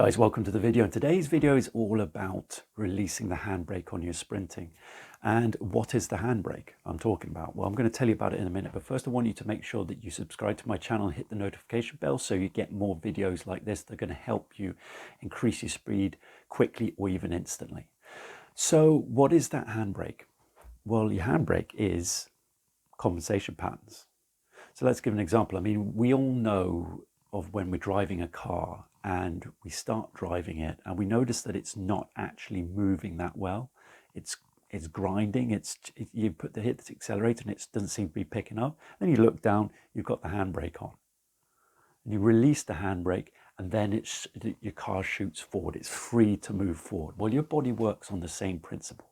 Guys, welcome to the video. And today's video is all about releasing the handbrake on your sprinting. And what is the handbrake I'm talking about? Well, I'm going to tell you about it in a minute, but first I want you to make sure that you subscribe to my channel and hit the notification bell so you get more videos like this that are going to help you increase your speed quickly or even instantly. So what is that handbrake? Well, your handbrake is compensation patterns. So let's give an example. I mean, we all know of when we're driving a car and we start driving it and we notice that it's not actually moving that well. It's grinding. You hit the accelerator and it doesn't seem to be picking up. Then you look down, you've got the handbrake on. And you release the handbrake and then your car shoots forward. It's free to move forward. Well, your body works on the same principle.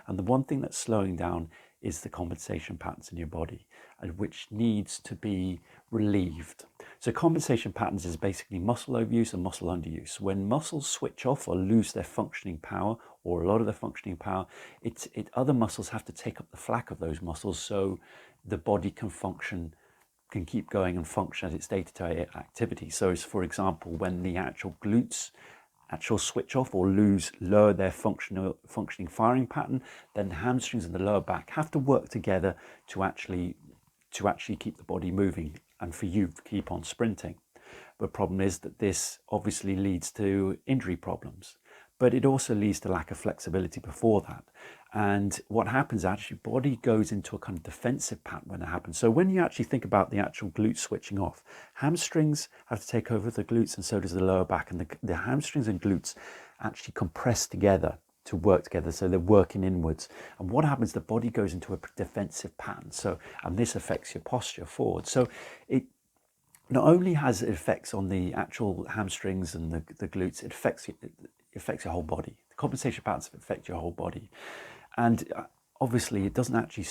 And the one thing that's slowing down is the compensation patterns in your body, and which needs to be relieved. So compensation patterns is basically muscle overuse and muscle underuse. When muscles switch off or lose their functioning power, or a lot of their functioning power, other muscles have to take up the slack of those muscles so the body can keep going and function at its day-to-day activity. So for example, when the actual glutes switch off or lower their functioning firing pattern, then the hamstrings and the lower back have to work together to actually keep the body moving and for you to keep on sprinting. The problem is that this obviously leads to injury problems, but it also leads to lack of flexibility before that. And what happens actually, body goes into a kind of defensive pattern when it happens. So when you actually think about the actual glutes switching off, hamstrings have to take over the glutes and so does the lower back. And the hamstrings and glutes actually compress together to work together. So they're working inwards. And what happens, the body goes into a defensive pattern. And this affects your posture forward. So it not only has it effects on the actual hamstrings and the glutes, it affects your whole body. The compensation patterns affect your whole body. And obviously it doesn't actually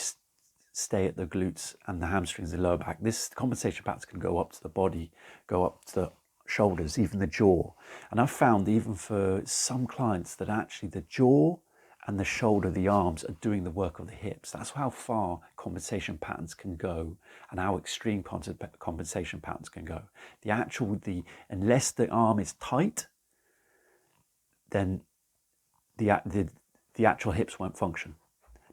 stay at the glutes and the hamstrings and the lower back. This compensation patterns can go up to the body, go up to the shoulders, even the jaw. And I've found even for some clients that actually the jaw and the shoulder, the arms are doing the work of the hips. That's how far compensation patterns can go and how extreme compensation patterns can go. Unless the arm is tight, then the actual hips won't function.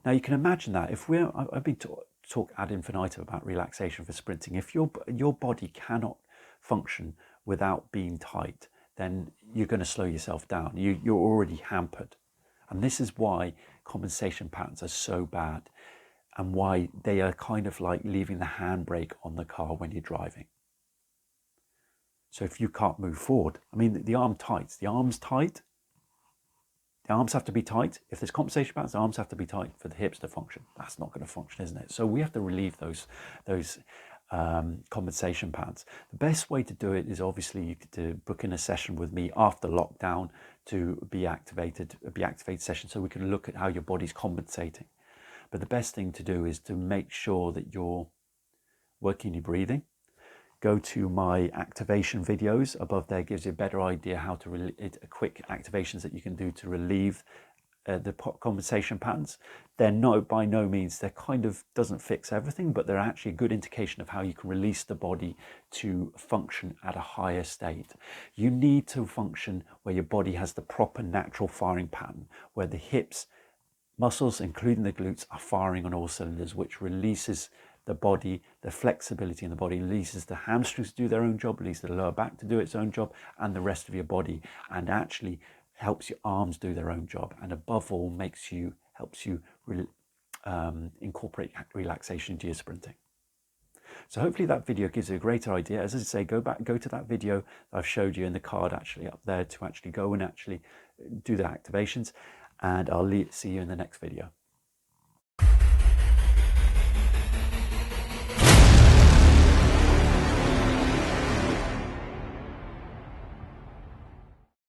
Now you can imagine that I've been talk ad infinitum about relaxation for sprinting. If your body cannot function without being tight, then you're going to slow yourself down. You're already hampered. And this is why compensation patterns are so bad and why they are kind of like leaving the handbrake on the car when you're driving. So if you can't move forward, I mean, the arms tight. The arms have to be tight. If there's compensation patterns, the arms have to be tight for the hips to function. That's not going to function, isn't it? So we have to relieve those compensation patterns. The best way to do it is obviously to book in a session with me after lockdown to be activated session, so we can look at how your body's compensating. But the best thing to do is to make sure that you're working your breathing. Go to my activation videos above there, gives you a better idea how to quick activations that you can do to relieve the compensation patterns. They're by no means, they're kind of doesn't fix everything, but they're actually a good indication of how you can release the body to function at a higher state. You need to function where your body has the proper natural firing pattern, where the hips, muscles, including the glutes, are firing on all cylinders, which releases the body, the flexibility in the body, releases the hamstrings to do their own job, releases the lower back to do its own job, and the rest of your body, and actually helps your arms do their own job, and above all helps you incorporate relaxation into your sprinting. So hopefully that video gives you a greater idea. As I say, go to that video that I've showed you in the card actually up there to actually go and actually do the activations, and I'll see you in the next video.